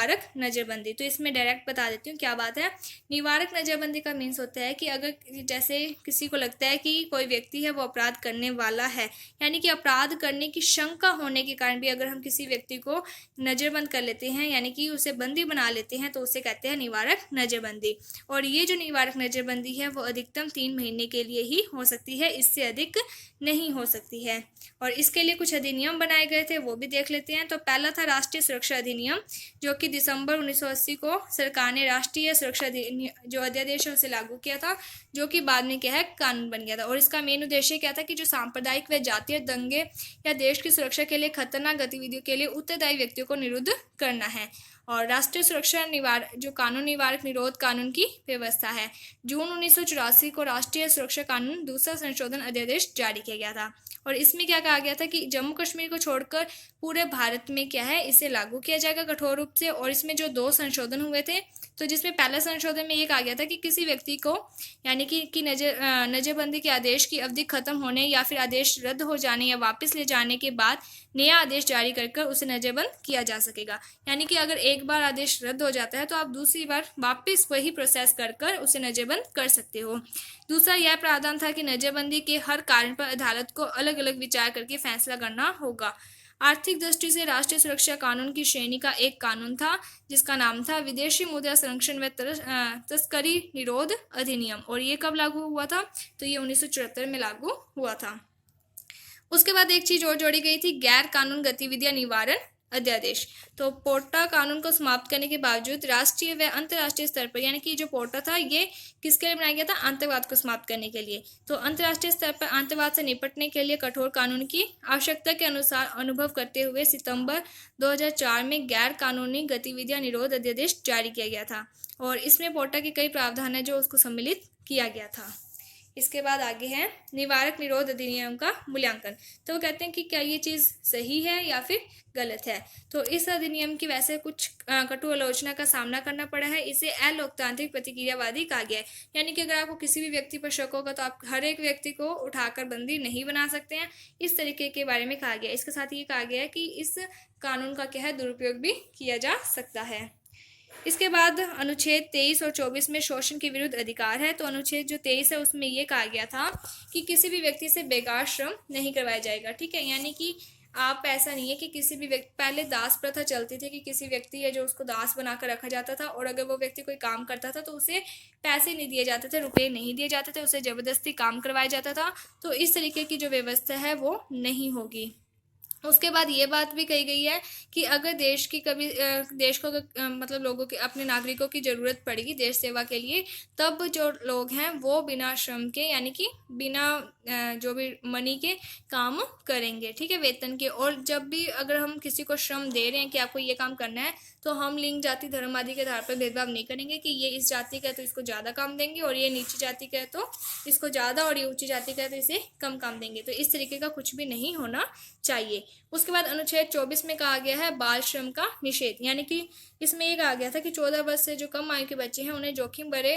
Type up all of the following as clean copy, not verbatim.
निवारक नज़रबंदी। तो इसमें डायरेक्ट बता देती हूँ क्या बात है। निवारक नज़रबंदी का मीन्स होता है कि अगर जैसे किसी को लगता है कि कोई व्यक्ति है वो अपराध करने वाला है, यानी कि अपराध करने की शंका होने के कारण भी अगर हम किसी व्यक्ति को नज़रबंद कर लेते हैं, यानी कि उसे बंदी बना लेते हैं, तो उसे कहते हैं निवारक नज़रबंदी। और ये जो निवारक नज़रबंदी है वो अधिकतम 3 महीने के लिए ही हो सकती है, इससे अधिक नहीं हो सकती है। और इसके लिए कुछ अधिनियम बनाए गए थे, वो भी देख लेते हैं। तो पहला था राष्ट्रीय सुरक्षा अधिनियम, जो कि दिसंबर 1980 को सरकार ने राष्ट्रीय सुरक्षा जो अध्यादेश है उसे लागू किया था, जो कि बाद में क्या है कानून बन गया था। और इसका मेन उद्देश्य क्या था कि जो सांप्रदायिक व जातीय दंगे या देश की सुरक्षा के लिए खतरनाक गतिविधियों के लिए उत्तरदायी व्यक्तियों को निरुद्ध करना है। और राष्ट्रीय सुरक्षा जो कानून निवारक निरोध कानून की व्यवस्था है। जून 1984 को राष्ट्रीय सुरक्षा कानून दूसरा संशोधन अध्यादेश जारी किया गया था। और इसमें क्या कहा गया था कि जम्मू कश्मीर को छोड़कर पूरे भारत में क्या है इसे लागू किया जाएगा कठोर रूप से। और इसमें जो 2 संशोधन हुए थे, तो जिसमें पहला संशोधन में ये कहा गया था कि किसी व्यक्ति को यानी कि नज़रबंदी के आदेश की अवधि खत्म होने या फिर आदेश रद्द हो जाने या वापस ले जाने के बाद नया आदेश जारी कर उसे नज़रबंद किया जा सकेगा। यानी कि अगर एक बार आदेश रद्द हो जाता है तो आप दूसरी बार वापस वही प्रोसेस कर उसे नज़रबंद कर सकते हो। दूसरा यह प्रावधान था कि नज़रबंदी के हर कारण पर अदालत को अलग अलग विचार करके फैसला करना होगा। आर्थिक दृष्टि से राष्ट्रीय सुरक्षा कानून की श्रेणी का एक कानून था, जिसका नाम था विदेशी मुद्रा संरक्षण व तस्करी निरोध अधिनियम। और ये कब लागू हुआ था? तो ये 1974 में लागू हुआ था। उसके बाद एक चीज और जोड़ी गई थी, गैर कानून गतिविधियां निवारण अध्यादेश। तो पोर्टा कानून को समाप्त करने के बावजूद राष्ट्रीय व अंतर्राष्ट्रीय स्तर पर, यानी कि जो पोर्टा था ये किसके लिए बनाया गया था? आतंकवाद को समाप्त करने के लिए। तो अंतर्राष्ट्रीय स्तर पर आतंकवाद से निपटने के लिए कठोर कानून की आवश्यकता के अनुसार अनुभव करते हुए सितंबर 2004 में गैर कानूनी गतिविधियां निरोध अध्यादेश जारी किया गया था। और इसमें पोर्टा के कई प्रावधान है जो उसको सम्मिलित किया गया था। इसके बाद आगे है निवारक निरोध अधिनियम का मूल्यांकन। तो वो कहते हैं कि क्या ये चीज़ सही है या फिर गलत है। तो इस अधिनियम की वैसे कुछ कटु आलोचना का सामना करना पड़ा है। इसे अलोकतांत्रिक प्रतिक्रियावादी कहा गया है। यानी कि अगर आपको किसी भी व्यक्ति पर शक होगा तो आप हर एक व्यक्ति को उठाकर बंदी नहीं बना सकते हैं, इस तरीके के बारे में कहा गया। इसके साथ ये कहा गया है कि इस कानून का क्या है दुरुपयोग भी किया जा सकता है। इसके बाद अनुच्छेद 23 और 24 में शोषण के विरुद्ध अधिकार है। तो अनुच्छेद जो 23 है उसमें ये कहा गया था कि किसी भी व्यक्ति से बेकार श्रम नहीं करवाया जाएगा। ठीक है, यानी कि आप ऐसा नहीं है कि किसी भी व्यक्ति, पहले दास प्रथा चलती थी कि किसी व्यक्ति है जो उसको दास बनाकर रखा जाता था, और अगर वो व्यक्ति कोई काम करता था तो उसे पैसे नहीं दिए जाते थे, रुपए नहीं दिए जाते थे, उसे जबरदस्ती काम करवाया जाता था। तो इस तरीके की जो व्यवस्था है वो नहीं होगी। उसके बाद ये बात भी कही गई है कि अगर देश की कभी देश को मतलब लोगों के अपने नागरिकों की ज़रूरत पड़ेगी देश सेवा के लिए, तब जो लोग हैं वो बिना श्रम के, यानी कि बिना जो भी मनी के काम करेंगे। ठीक है, वेतन के। और जब भी अगर हम किसी को श्रम दे रहे हैं कि आपको ये काम करना है, तो हम लिंग, जाति, धर्म आदि के आधार पर भेदभाव नहीं करेंगे कि ये इस जाति का है तो इसको ज़्यादा काम देंगे, और ये नीची जाति का है तो इसको ज़्यादा, और ये ऊंची जाति का है तो इसे कम काम देंगे। तो इस तरीके का कुछ भी नहीं होना चाहिए। उसके बाद अनुच्छेद 24 में कहा गया है बाल श्रम का निषेध। यानी कि इसमें ये कहा गया था कि 14 वर्ष से जो कम आयु के बच्चे हैं उन्हें जोखिम भरे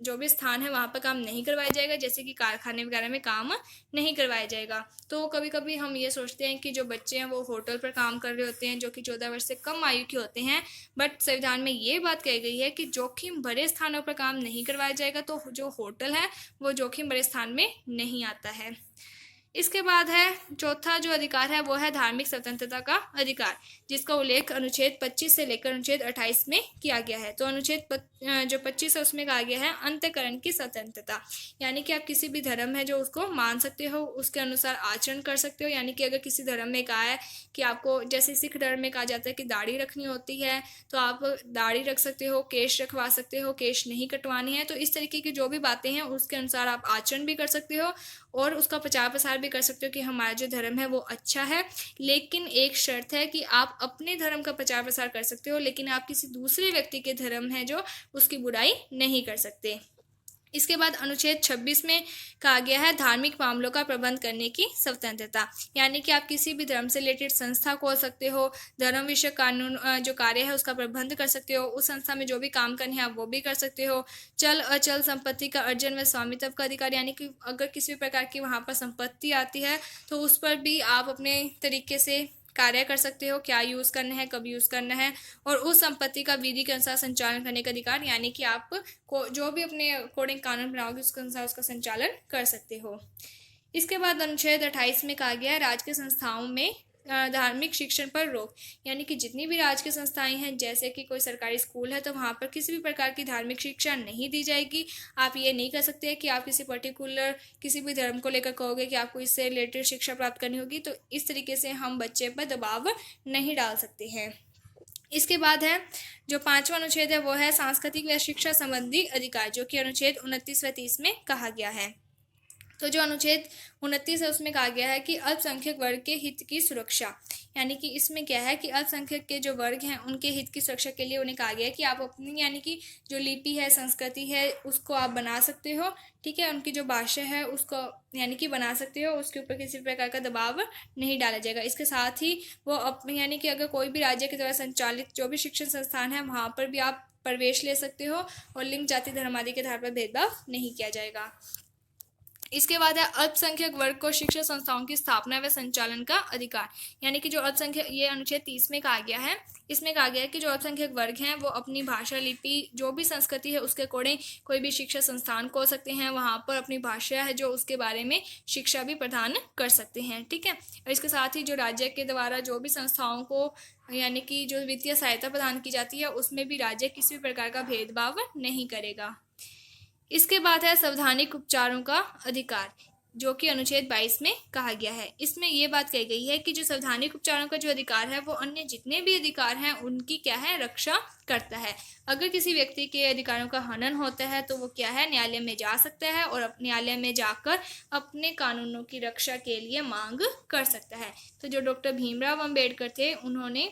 जो भी स्थान है वहाँ पर काम नहीं करवाया जाएगा, जैसे कि कारखाने वगैरह में काम नहीं करवाया जाएगा। तो कभी कभी हम ये सोचते हैं कि जो बच्चे हैं वो होटल पर काम कर रहे होते हैं जो कि 14 वर्ष से कम आयु के होते हैं, बट संविधान में ये बात कही गई है कि जोखिम भरे स्थानों पर काम नहीं करवाया जाएगा। तो जो होटल है वो जोखिम भरे स्थान में नहीं आता है। इसके बाद है चौथा जो अधिकार है वो है धार्मिक स्वतंत्रता का अधिकार, जिसका उल्लेख अनुच्छेद 25 से लेकर अनुच्छेद 28 में किया गया है। तो अनुच्छेद जो 25 है उसमें कहा गया है अंतःकरण की स्वतंत्रता, यानी कि आप किसी भी धर्म है जो उसको मान सकते हो, उसके अनुसार आचरण कर सकते हो। यानी कि अगर किसी धर्म में कहा है कि आपको, जैसे सिख धर्म में कहा जाता है कि दाढ़ी रखनी होती है, तो आप दाढ़ी रख सकते हो, केश रखवा सकते हो, केश नहीं कटवानी है। तो इस तरीके की जो भी बातें हैं उसके अनुसार आप आचरण भी कर सकते हो और उसका प्रचार प्रसार भी कर सकते हो कि हमारा जो धर्म है वो अच्छा है। लेकिन एक शर्त है कि आप अपने धर्म का प्रचार प्रसार कर सकते हो, लेकिन आप किसी दूसरे व्यक्ति के धर्म है जो उसकी बुराई नहीं कर सकते। इसके बाद अनुच्छेद 26 में कहा गया है धार्मिक मामलों का प्रबंध करने की स्वतंत्रता, यानी कि आप किसी भी धर्म से रिलेटेड संस्था खोल सकते हो, धर्म विषय कानून जो कार्य है उसका प्रबंध कर सकते हो, उस संस्था में जो भी काम करने हैं आप वो भी कर सकते हो। चल अचल संपत्ति का अर्जन व स्वामित्व का अधिकार, यानी कि अगर किसी भी प्रकार की वहाँ पर संपत्ति आती है तो उस पर भी आप अपने तरीके से कार्य कर सकते हो, क्या यूज़ करना है, कब यूज़ करना है, और उस संपत्ति का विधि के अनुसार संचालन करने का अधिकार, यानी कि आप को जो भी अपने अकॉर्डिंग कानून बनाओगे उसके अनुसार उसका संचालन कर सकते हो। इसके बाद अनुच्छेद 28 में कहा गया है राजकीय संस्थाओं में धार्मिक शिक्षण पर रोक, यानी कि जितनी भी राजकीय संस्थाएं हैं, जैसे कि कोई सरकारी स्कूल है तो वहाँ पर किसी भी प्रकार की धार्मिक शिक्षा नहीं दी जाएगी। आप ये नहीं कर सकते कि आप किसी पर्टिकुलर किसी भी धर्म को लेकर कहोगे कि आपको इससे रिलेटेड शिक्षा प्राप्त करनी होगी, तो इस तरीके से हम बच्चे पर दबाव नहीं डाल सकते हैं। इसके बाद है जो 5वां अनुच्छेद है वो है सांस्कृतिक व शिक्षा संबंधी अधिकार, जो कि अनुच्छेद 29 व 30 में कहा गया है। तो जो अनुच्छेद 29 है उसमें कहा गया है कि अल्पसंख्यक वर्ग के हित की सुरक्षा, यानी कि इसमें क्या है कि अल्पसंख्यक के जो वर्ग हैं उनके हित की सुरक्षा के लिए उन्हें कहा गया है कि आप अपनी यानी कि जो लिपि है, संस्कृति है, उसको आप बना सकते हो, ठीक है, उनकी जो भाषा है उसको यानी कि बना सकते हो, उसके ऊपर किसी प्रकार का दबाव नहीं डाला जाएगा। इसके साथ ही वो अपने यानी कि अगर कोई भी राज्य के द्वारा संचालित जो भी शिक्षण संस्थान है वहाँ पर भी आप प्रवेश ले सकते हो और लिंग, जाति, धर्म आदि के आधार पर भेदभाव नहीं किया जाएगा। इसके बाद है अल्पसंख्यक वर्ग को शिक्षा संस्थाओं की स्थापना व संचालन का अधिकार, यानी कि जो अल्पसंख्यक, ये अनुच्छेद 30 में कहा गया है, इसमें कहा गया है कि जो अल्पसंख्यक वर्ग हैं वो अपनी भाषा, लिपि, जो भी संस्कृति है उसके अकॉर्डिंग कोई भी शिक्षा संस्थान खोल सकते हैं, वहाँ पर अपनी भाषा है जो उसके बारे में शिक्षा भी प्रदान कर सकते हैं, ठीक है। और इसके साथ ही जो राज्य के द्वारा जो भी संस्थाओं को यानी कि जो वित्तीय सहायता प्रदान की जाती है उसमें भी राज्य किसी भी प्रकार का भेदभाव नहीं करेगा। इसके बाद है संवैधानिक उपचारों का अधिकार, जो कि अनुच्छेद 22 में कहा गया है। इसमें ये बात कही गई है कि जो संवैधानिक उपचारों का जो अधिकार है वो अन्य जितने भी अधिकार हैं उनकी क्या है, रक्षा करता है। अगर किसी व्यक्ति के अधिकारों का हनन होता है तो वो क्या है, न्यायालय में जा सकता है और न्यायालय में जाकर अपने कानूनों की रक्षा के लिए मांग कर सकता है। तो जो डॉक्टर भीमराव अम्बेडकर थे उन्होंने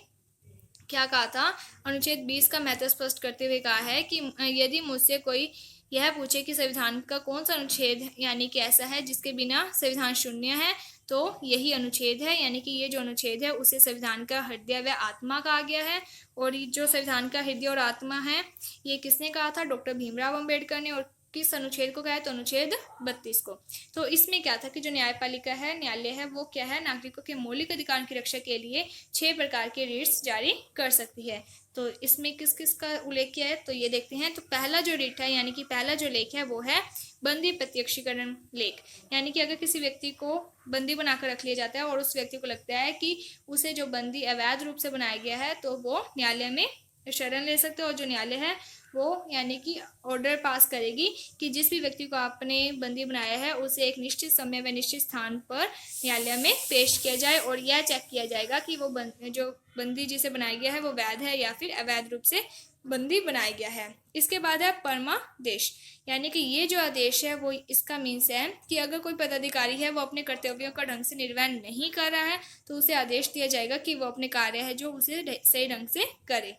क्या कहा था, अनुच्छेद 20 का महत्व स्पष्ट करते हुए कहा है कि यदि मुझसे कोई यह पूछे कि संविधान का कौन सा अनुच्छेद यानी कि ऐसा है जिसके बिना संविधान शून्य है, तो यही अनुच्छेद है, यानी कि ये जो अनुच्छेद है उसे संविधान का हृदय व आत्मा कहा गया है। और ये जो संविधान का हृदय और आत्मा है ये किसने कहा था, डॉक्टर भीमराव अम्बेडकर ने। और किस अनुच्छेद को कहा है, तो अनुच्छेद 32 को। तो इसमें क्या था कि जो न्यायपालिका है, न्यायालय है, वो क्या है, नागरिकों के मौलिक अधिकारों की रक्षा के लिए 6 प्रकार के रिट्स जारी कर सकती है। तो इसमें किस किस का उल्लेख किया है, तो ये देखते हैं। तो पहला जो रिट है यानी कि पहला जो लेख है वो है बंदी प्रत्यक्षीकरण लेख, यानी कि अगर किसी व्यक्ति को बंदी बनाकर रख लिया जाता है और उस व्यक्ति को लगता है कि उसे जो बंदी अवैध रूप से बनाया गया है तो वो न्यायालय में शरण ले सकते हो, और जो न्यायालय है वो यानी कि ऑर्डर पास करेगी कि जिस भी व्यक्ति को आपने बंदी बनाया है उसे एक निश्चित समय व निश्चित स्थान पर न्यायालय में पेश किया जाए और यह चेक किया जाएगा कि वो जो बंदी जिसे बनाया गया है वो वैध है या फिर अवैध रूप से बंदी बनाया गया है। इसके बाद है परमादेश, यानी कि ये जो आदेश है वो इसका मीन्स है कि अगर कोई पदाधिकारी है वो अपने कर्तव्यों का ढंग से निर्वहन नहीं कर रहा है तो उसे आदेश दिया जाएगा कि वो अपने कार्य है जो उसे सही ढंग से करे।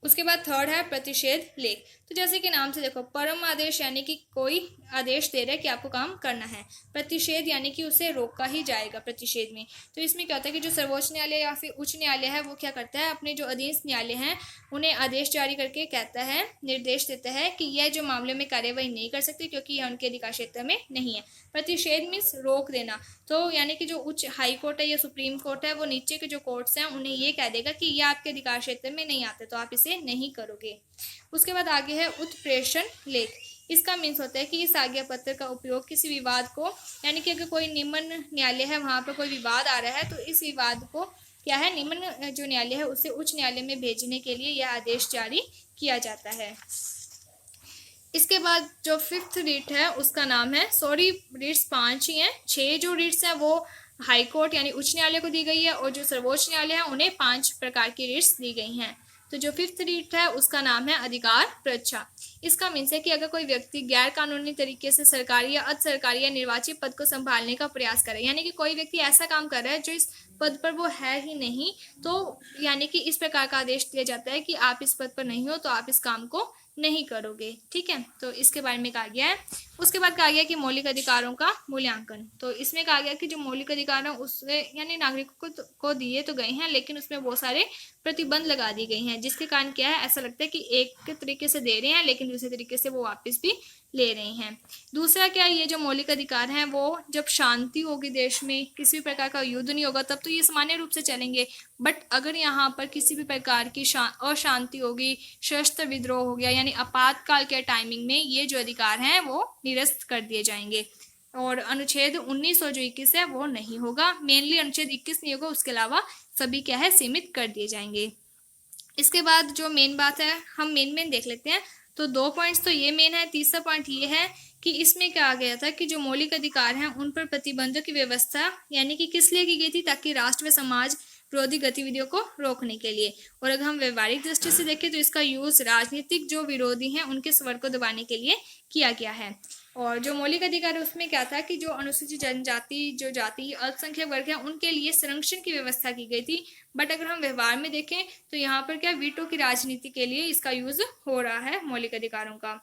उसके बाद थर्ड है प्रतिषेध लेख। तो जैसे कि नाम से देखो, परम आदेश यानी कि कोई आदेश दे रहा है कि आपको काम करना है, प्रतिषेध यानी कि उसे रोका ही जाएगा प्रतिषेध में। तो इसमें क्या होता है कि जो सर्वोच्च न्यायालय या फिर उच्च न्यायालय है वो क्या करता है, अपने जो अधीन न्यायालय हैं उन्हें आदेश जारी करके कहता है, निर्देश देता है कि यह जो मामले में कार्यवाही नहीं कर सकती क्योंकि यह उनके अधिकार क्षेत्र में नहीं है। प्रतिषेध मीन्स रोक देना। तो यानी कि जो उच्च हाई कोर्ट है या सुप्रीम कोर्ट है वो नीचे के जो कोर्ट्स हैं उन्हें ये कह देगा कि यह आपके अधिकार क्षेत्र में नहीं आते तो आप इसे नहीं करोगे। उसके बाद आगे है उत्प्रेषण लेख। इसका मीन्स होता है कि इस आज्ञा पत्र का उपयोग किसी विवाद को, यानी कि अगर कोई निम्न न्यायालय है वहाँ पर कोई विवाद आ रहा है तो इस विवाद को क्या है, निम्न जो न्यायालय है उसे उच्च न्यायालय में भेजने के लिए यह आदेश जारी किया जाता है। इसके बाद जो फिफ्थ रिट है उसका नाम है, सॉरी रिट्स 5 ही हैं, 6 जो रिट्स हैं वो हाई कोर्ट यानी उच्च न्यायालय को दी गई है और जो सर्वोच्च न्यायालय है उन्हें 5 प्रकार की रिट्स दी गई हैं। तो जो फिफ्थ रिट है उसका नाम है अधिकार परीक्षा। इसका मीन्स है कि अगर कोई व्यक्ति गैर कानूनी तरीके से सरकारी या अर्ध सरकारी या निर्वाचित पद को संभालने का प्रयास करे, यानी कि कोई व्यक्ति ऐसा काम कर रहा है जो इस पद पर वो है ही नहीं, तो यानी कि इस प्रकार का आदेश दिया जाता है कि आप इस पद पर नहीं हो तो आप इस काम को नहीं करोगे, ठीक है। तो इसके बारे में कहा गया है। उसके बाद कहा गया कि मौलिक अधिकारों का मूल्यांकन। तो इसमें कहा गया कि जो मौलिक अधिकार है उससे यानी नागरिकों को दिए तो गए हैं लेकिन उसमें बहुत सारे प्रतिबंध लगा दी गई हैं, जिसके कारण क्या है, ऐसा लगता है कि एक तरीके से दे रहे हैं लेकिन दूसरे तरीके से वो वापस भी ले रहे हैं। दूसरा क्या, ये जो मौलिक अधिकार हैं वो जब शांति होगी देश में, किसी भी प्रकार का युद्ध नहीं होगा, तब तो ये सामान्य रूप से चलेंगे। बट अगर यहाँ पर किसी भी प्रकार की अशांति होगी, सशस्त्र विद्रोह हो गया, यानी आपातकाल के टाइमिंग में ये जो अधिकार हैं वो निरस्त कर दिए जाएंगे। और अनुच्छेद 19 और जो 21 है वो नहीं होगा। मेनली अनुच्छेद 21 नहीं होगा, उसके अलावा सभी क्या है सीमित कर दिए जाएंगे। इसके बाद जो मेन बात है, हम मेन देख लेते हैं। तो 2 पॉइंट्स तो ये मेन है। तीसरा पॉइंट ये है कि इसमें क्या आ गया था कि जो मौलिक अधिकार हैं उन पर प्रतिबंधों की व्यवस्था यानी कि किस लिए की गई थी, ताकि राष्ट्र व समाज विरोधी गतिविधियों को रोकने के लिए। और अगर हम व्यवहारिक दृष्टि से देखें तो इसका यूज राजनीतिक जो विरोधी हैं उनके स्वर को दबाने के लिए किया गया है। और जो मौलिक अधिकार है उसमें क्या था कि जो अनुसूचित जनजाति, जो जाति अल्पसंख्यक वर्ग है, उनके लिए संरक्षण की व्यवस्था की गई थी। बट अगर हम व्यवहार में देखें तो यहाँ पर क्या वीटो की राजनीति के लिए इसका यूज हो रहा है मौलिक अधिकारों का।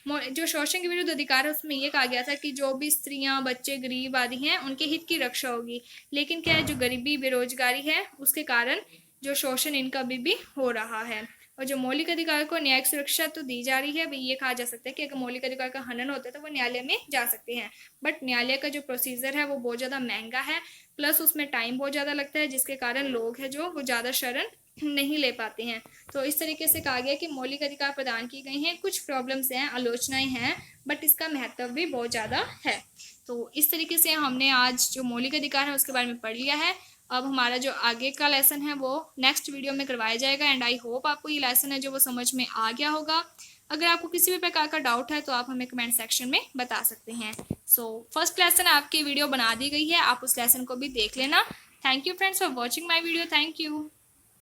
जो शोषण के विरुद्ध अधिकार है उसमें ये कहा गया था कि जो भी स्त्रियां, बच्चे, गरीब आदि हैं उनके हित की रक्षा होगी। लेकिन क्या है, जो गरीबी, बेरोजगारी है, उसके कारण जो शोषण इनका भी हो रहा है। और जो मौलिक अधिकार को न्यायिक सुरक्षा तो दी जा रही है। भाई ये कहा जा सकता है कि अगर मौलिक अधिकार का हनन होता है तो वो न्यायालय में जा सकते हैं। बट न्यायालय का जो प्रोसीजर है वो बहुत ज़्यादा महंगा है, प्लस उसमें टाइम बहुत ज़्यादा लगता है, जिसके कारण लोग हैं जो वो ज़्यादा शरण नहीं ले पाते हैं। तो इस तरीके से कहा गया कि मौलिक अधिकार प्रदान की गई हैं, कुछ प्रॉब्लम्स हैं, आलोचनाएं हैं, बट इसका महत्व भी बहुत ज़्यादा है। तो इस तरीके से हमने आज जो मौलिक अधिकार है उसके बारे में पढ़ लिया है। अब हमारा जो आगे का लेसन है वो नेक्स्ट वीडियो में करवाया जाएगा। एंड आई होप आपको ये लेसन है जो वो समझ में आ गया होगा। अगर आपको किसी भी प्रकार का डाउट है तो आप हमें कमेंट सेक्शन में बता सकते हैं। सो फर्स्ट लेसन आपकी वीडियो बना दी गई है, आप उस लेसन को भी देख लेना। Thank you friends for watching my video. Thank you.